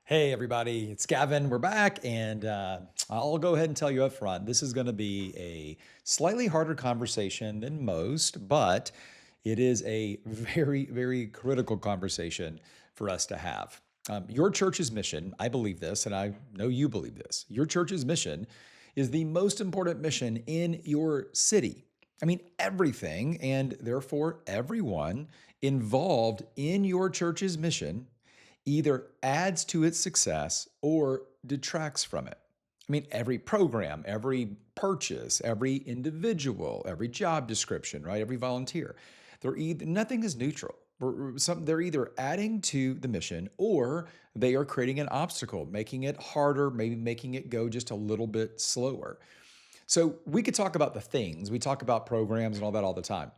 Hey, everybody, it's Gavin. We're back, and I'll go ahead and tell you up front this is going to be a slightly harder conversation than most, but it is a very, very critical conversation for us to have. Your church's mission, I believe this, and I know you believe this. Your church's mission is the most important mission in your city. I mean, everything, and therefore everyone involved in your church's mission either adds to its success or detracts from it. I mean, every program, every purchase, every individual, every job description, right? Every volunteer, nothing is neutral. They're either adding to the mission or they are creating an obstacle, making it harder, maybe making it go just a little bit slower. So we could talk about the things, we talk about programs and all that all the time.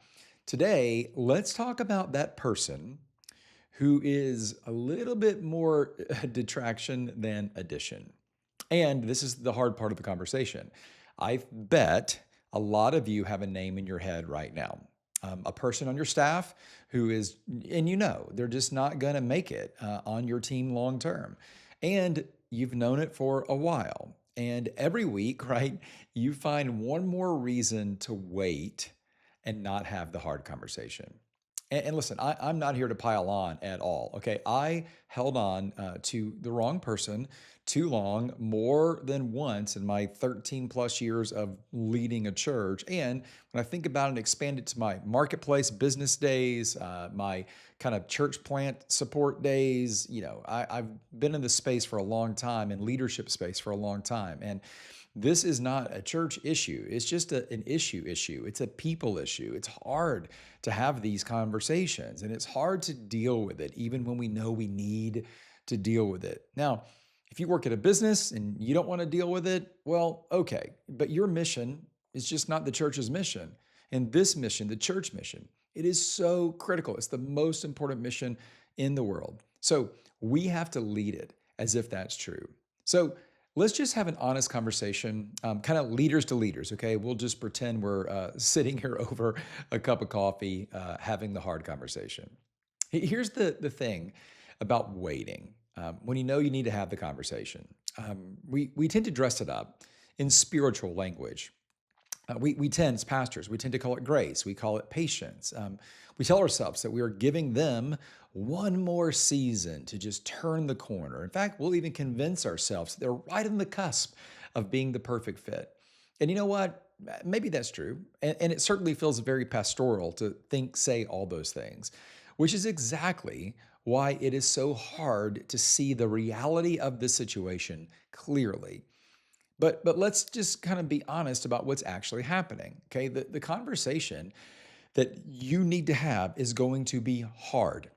Today, let's talk about that person who is a little bit more detraction than addition. And this is the hard part of the conversation. I bet a lot of you have a name in your head right now. A person on your staff who is, and they're just not going to make it on your team long term. And you've known it for a while. And every week, right, you find one more reason to wait and not have the hard conversation. And listen, I'm not here to pile on at all. Okay. I held on to the wrong person too long, more than once in my 13 plus years of leading a church. And when I think about it and expand it to my marketplace business days, my kind of church plant support days, I've been in this space for a long time and leadership space for a long time. And this is not a church issue. It's just an issue. It's a people issue. It's hard to have these conversations and it's hard to deal with it, even when we know we need to deal with it. Now, if you work at a business and you don't want to deal with it, well, okay. But your mission is just not the church's mission. And this mission, the church mission, it is so critical. It's the most important mission in the world. So we have to lead it as if that's true. So let's just have an honest conversation, kind of leaders to leaders, okay? We'll just pretend we're sitting here over a cup of coffee, having the hard conversation. Here's the thing about waiting. When you know you need to have the conversation, we tend to dress it up in spiritual language. We tend, as pastors, we tend to call it grace. We call it patience. We tell ourselves that we are giving them one more season to just turn the corner. In fact, we'll even convince ourselves that they're right on the cusp of being the perfect fit. And you know what? Maybe that's true. And it certainly feels very pastoral to say all those things, which is exactly why it is so hard to see the reality of this situation clearly. But let's just kind of be honest about what's actually happening. Okay. The conversation that you need to have is going to be hard.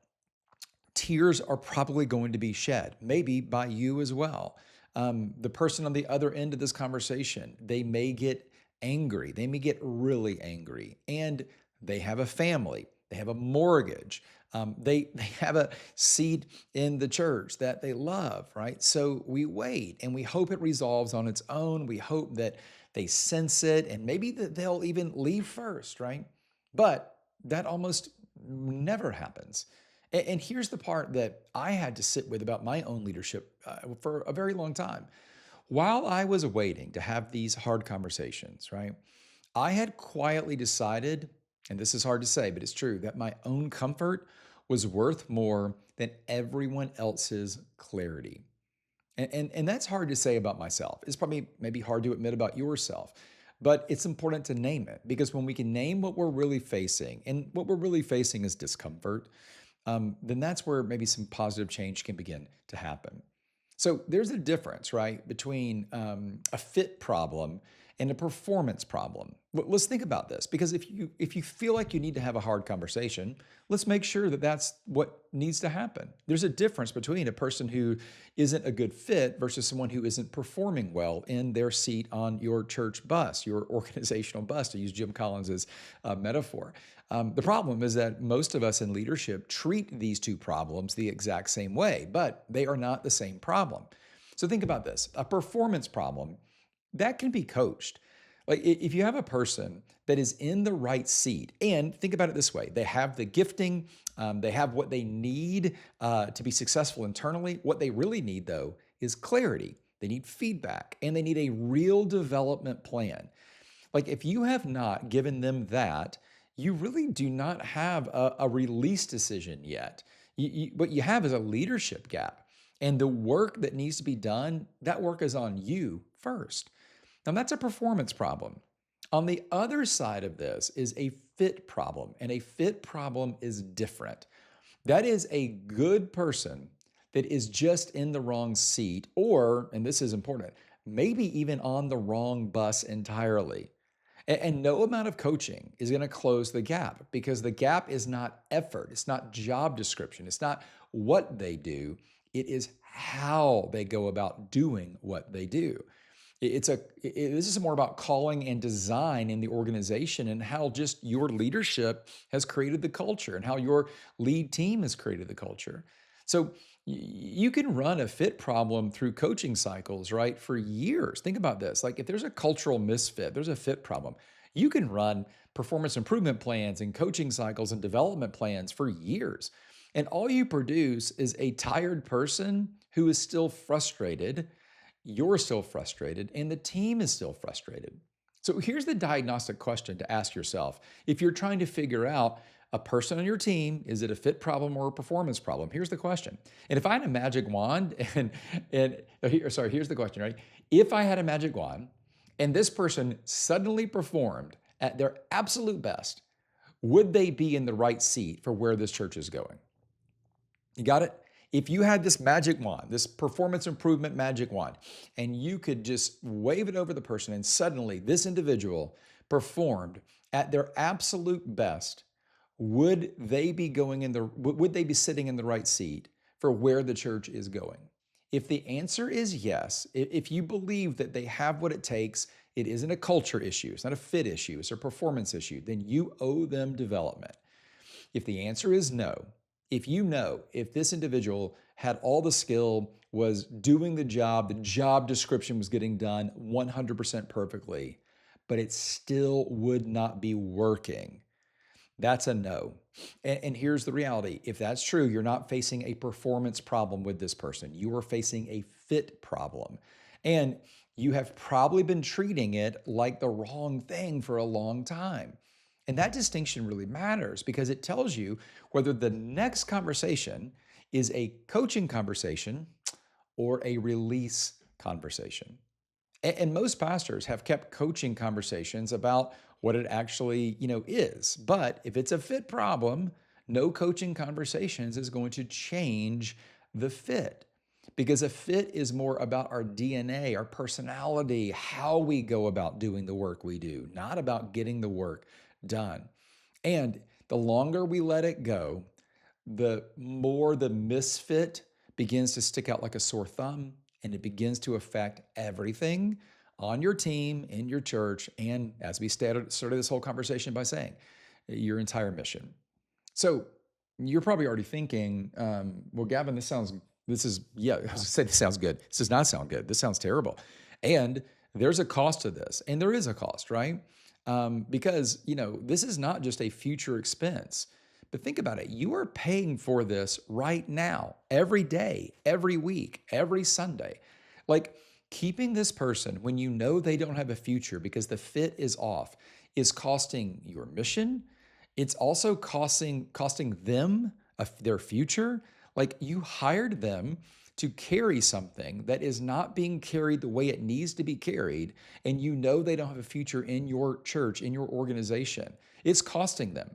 Tears are probably going to be shed, maybe by you as well. The person on the other end of this conversation, they may get angry. They may get really angry, and they have a family. They have a mortgage. They have a seat in the church that they love, right? So we wait and we hope it resolves on its own. We hope that they sense it and maybe that they'll even leave first, right? But that almost never happens. And here's the part that I had to sit with about my own leadership for a very long time. While I was waiting to have these hard conversations, right, I had quietly decided, and this is hard to say, but it's true, that my own comfort was worth more than everyone else's clarity. And that's hard to say about myself. It's probably maybe hard to admit about yourself, but it's important to name it because when we can name what we're really facing, and what we're really facing is discomfort, then that's where maybe some positive change can begin to happen. So there's a difference, right, between a fit problem and a performance problem. Let's think about this because if you feel like you need to have a hard conversation, let's make sure that that's what needs to happen. There's a difference between a person who isn't a good fit versus someone who isn't performing well in their seat on your church bus, your organizational bus, to use Jim Collins's metaphor. The problem is that most of us in leadership treat these two problems the exact same way, but they are not the same problem. So think about this. A performance problem, that can be coached. Like if you have a person that is in the right seat, and think about it this way, they have the gifting, they have what they need to be successful internally. What they really need, though, is clarity. They need feedback and they need a real development plan. Like if you have not given them that, you really do not have a release decision yet. What you have is a leadership gap. And the work that needs to be done, that work is on you first. Now, that's a performance problem. On the other side of this is a fit problem, and a fit problem is different. That is a good person that is just in the wrong seat, or, and this is important, maybe even on the wrong bus entirely. And no amount of coaching is going to close the gap because the gap is not effort, it's not job description, it's not what they do, it is how they go about doing what they do. This is more about calling and design in the organization and how just your leadership has created the culture and how your lead team has created the culture. So you can run a fit problem through coaching cycles, right? For years. Think about this. Like if there's a cultural misfit, there's a fit problem. You can run performance improvement plans and coaching cycles and development plans for years. And all you produce is a tired person who is still frustrated, you're still frustrated, and the team is still frustrated. So here's the diagnostic question to ask yourself. If you're trying to figure out a person on your team, is it a fit problem or a performance problem? Here's the question. And if I had a magic wand, here's the question, right? If I had a magic wand and this person suddenly performed at their absolute best, would they be in the right seat for where this church is going? You got it? If you had this magic wand, this performance improvement magic wand, and you could just wave it over the person and suddenly this individual performed at their absolute best, would they be would they be sitting in the right seat for where the church is going? If the answer is yes, if you believe that they have what it takes, it isn't a culture issue, it's not a fit issue, it's a performance issue, then you owe them development. If the answer is no, if this individual had all the skill, was doing the job description was getting done 100% perfectly, but it still would not be working, that's a no. And here's the reality. If that's true, you're not facing a performance problem with this person. You are facing a fit problem. And you have probably been treating it like the wrong thing for a long time. And that distinction really matters because it tells you whether the next conversation is a coaching conversation or a release conversation. And most pastors have kept coaching conversations about what it actually, is. But if it's a fit problem, no coaching conversations is going to change the fit. Because a fit is more about our DNA, our personality, how we go about doing the work we do, not about getting the work done. And the longer we let it go, the more the misfit begins to stick out like a sore thumb and it begins to affect everything on your team, in your church, and as we started this whole conversation by saying, your entire mission. So you're probably already thinking, well, Gavin, this sounds good. This does not sound good. This sounds terrible. And there's a cost to this. And there is a cost, right? Because, this is not just a future expense. But think about it. You are paying for this right now, every day, every week, every Sunday. Like keeping this person when you know they don't have a future because the fit is off is costing your mission. It's also costing them their future. Like you hired them to carry something that is not being carried the way it needs to be carried, and you know they don't have a future in your church, in your organization. It's costing them.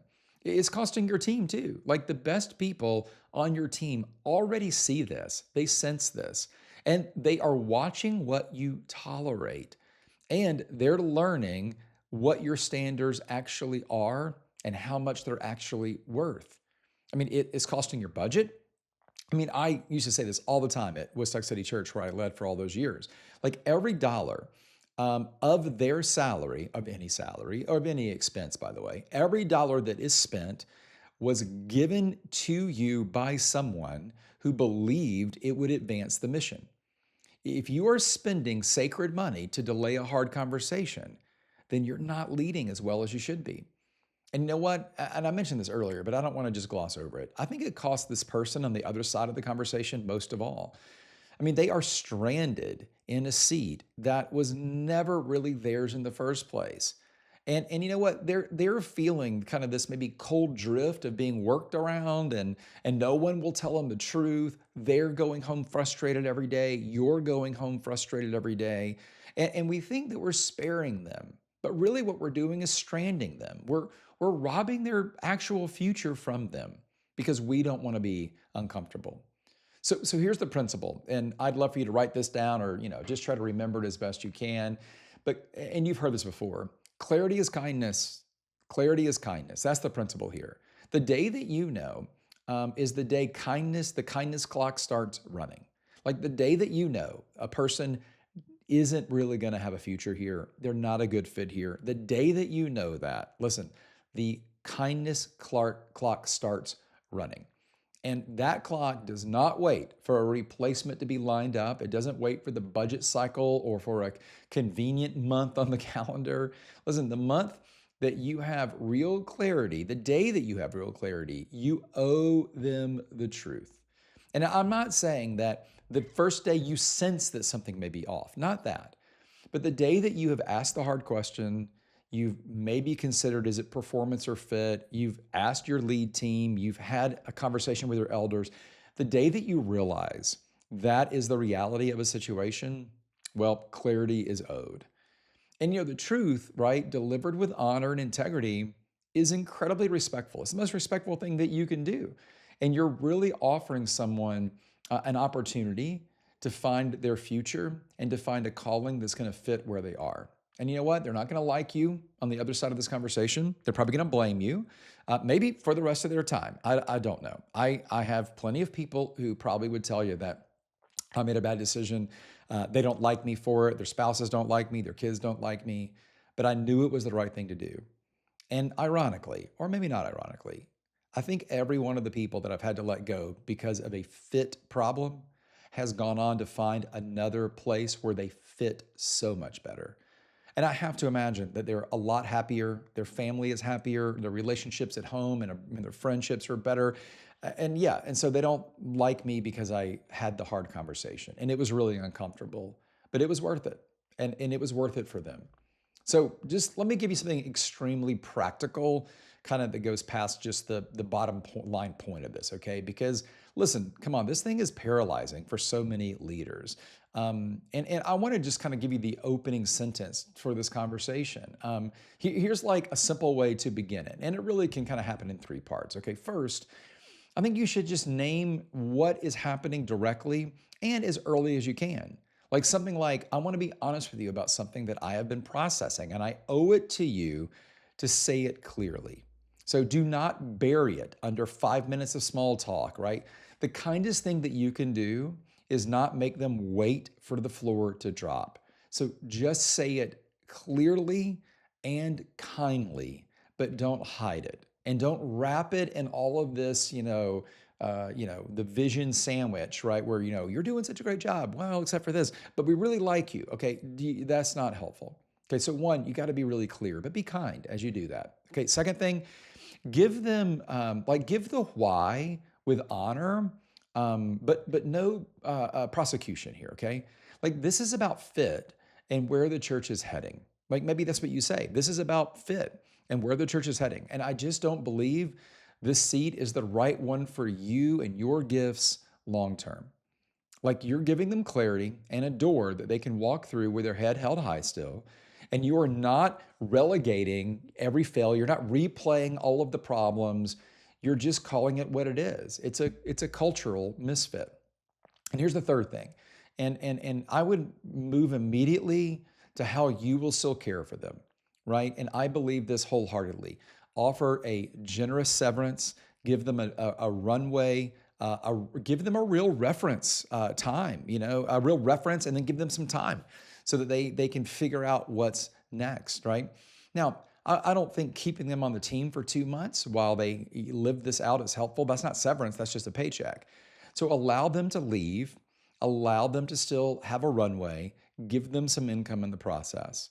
It's costing your team too. Like the best people on your team already see this, they sense this, and they are watching what you tolerate, and they're learning what your standards actually are and how much they're actually worth. I mean, it is costing your budget. I mean, I used to say this all the time at Woodstock City Church, where I led for all those years. Like every dollar of their salary, of any expense, by the way, every dollar that is spent was given to you by someone who believed it would advance the mission. If you are spending sacred money to delay a hard conversation, then you're not leading as well as you should be. And you know what? And I mentioned this earlier, but I don't want to just gloss over it. I think it costs this person on the other side of the conversation most of all. I mean, they are stranded in a seat that was never really theirs in the first place. And you know what? They're feeling kind of this maybe cold drift of being worked around and no one will tell them the truth. They're going home frustrated every day. You're going home frustrated every day. And we think that we're sparing them. But really what we're doing is stranding them. We're robbing their actual future from them because we don't want to be uncomfortable. So here's the principle, and I'd love for you to write this down or just try to remember it as best you can. And you've heard this before. Clarity is kindness. Clarity is kindness. That's the principle here. The day that you know is the day the kindness clock starts running. Like the day that you know a person isn't really going to have a future here, they're not a good fit here. The day that you know that, listen, the kindness clock starts running. And that clock does not wait for a replacement to be lined up. It doesn't wait for the budget cycle or for a convenient month on the calendar. Listen, the month that you have real clarity, the day that you have real clarity, you owe them the truth. And I'm not saying that the first day you sense that something may be off, not that. But the day that you have asked the hard question, you've maybe considered, is it performance or fit? You've asked your lead team, you've had a conversation with your elders. The day that you realize that is the reality of a situation, well, clarity is owed. And the truth, right, delivered with honor and integrity is incredibly respectful. It's the most respectful thing that you can do. And you're really offering someone an opportunity to find their future and to find a calling that's going to fit where they are. And you know what? They're not going to like you on the other side of this conversation. They're probably going to blame you, maybe for the rest of their time. I don't know. I have plenty of people who probably would tell you that I made a bad decision. They don't like me for it. Their spouses don't like me. Their kids don't like me. But I knew it was the right thing to do. And ironically, or maybe not ironically, I think every one of the people that I've had to let go because of a fit problem has gone on to find another place where they fit so much better. And I have to imagine that they're a lot happier, their family is happier, their relationships at home and their friendships are better. And so they don't like me because I had the hard conversation. And it was really uncomfortable, but it was worth it. And it was worth it for them. So just let me give you something extremely practical, kind of that goes past just the bottom line point of this, okay? Because listen, come on, this thing is paralyzing for so many leaders. And I want to just kind of give you the opening sentence for this conversation. Here's like a simple way to begin it. And it really can kind of happen in three parts, okay? First, I think you should just name what is happening directly and as early as you can. Like something like, I want to be honest with you about something that I have been processing, and I owe it to you to say it clearly. So do not bury it under 5 minutes of small talk, right? The kindest thing that you can do is not make them wait for the floor to drop. So just say it clearly and kindly, but don't hide it. And don't wrap it in all of this, the vision sandwich, right? Where, you're doing such a great job. Well, except for this, but we really like you. Okay. That's not helpful. Okay. So one, you got to be really clear, but be kind as you do that. Okay. Second thing, give them, give the why with honor, but no prosecution here. Okay. Like this is about fit and where the church is heading. Like maybe that's what you say. This is about fit and where the church is heading. And I just don't believe this seat is the right one for you and your gifts long term. Like you're giving them clarity and a door that they can walk through with their head held high still. And you are not relegating every failure, you're not replaying all of the problems. You're just calling it what it is. It's a cultural misfit. And here's the third thing. And I would move immediately to how you will still care for them, right? And I believe this wholeheartedly. Offer a generous severance, give them a runway, give them a real reference time, a real reference, and then give them some time so that they can figure out what's next, right? Now, I don't think keeping them on the team for 2 months while they live this out is helpful. That's not severance, that's just a paycheck. So allow them to leave, allow them to still have a runway, give them some income in the process.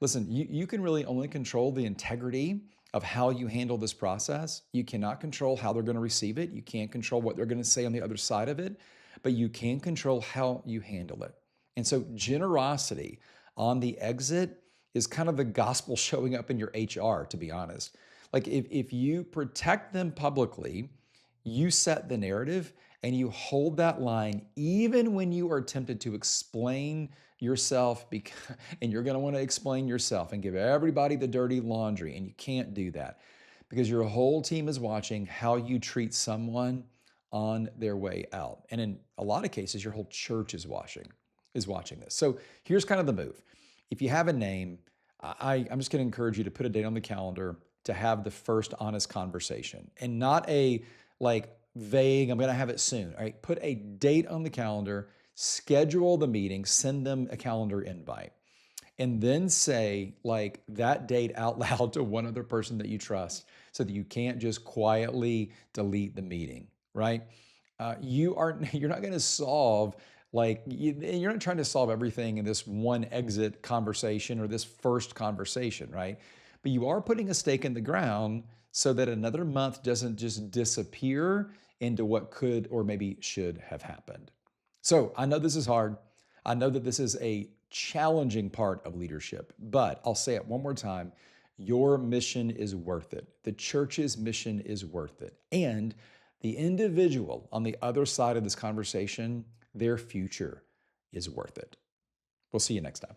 Listen, you can really only control the integrity of how you handle this process. You cannot control how they're going to receive it. You can't control what they're going to say on the other side of it, but you can control how you handle it. And so, generosity on the exit is kind of the gospel showing up in your HR, to be honest. Like, if you protect them publicly, you set the narrative and you hold that line even when you are tempted to explain yourself because, and you're going to want to explain yourself and give everybody the dirty laundry, and you can't do that because your whole team is watching how you treat someone on their way out. And in a lot of cases, your whole church is watching this. So here's kind of the move. If you have a name, I'm just going to encourage you to put a date on the calendar to have the first honest conversation, and not a like vague, I'm going to have it soon. All right, put a date on the calendar, schedule the meeting, send them a calendar invite, and then say like that date out loud to one other person that you trust so that you can't just quietly delete the meeting, right? You're not going to solve you're not trying to solve everything in this one exit conversation or this first conversation, right? But you are putting a stake in the ground so that another month doesn't just disappear into what could or maybe should have happened. So I know this is hard. I know that this is a challenging part of leadership, but I'll say it one more time. Your mission is worth it. The church's mission is worth it. And the individual on the other side of this conversation, their future is worth it. We'll see you next time.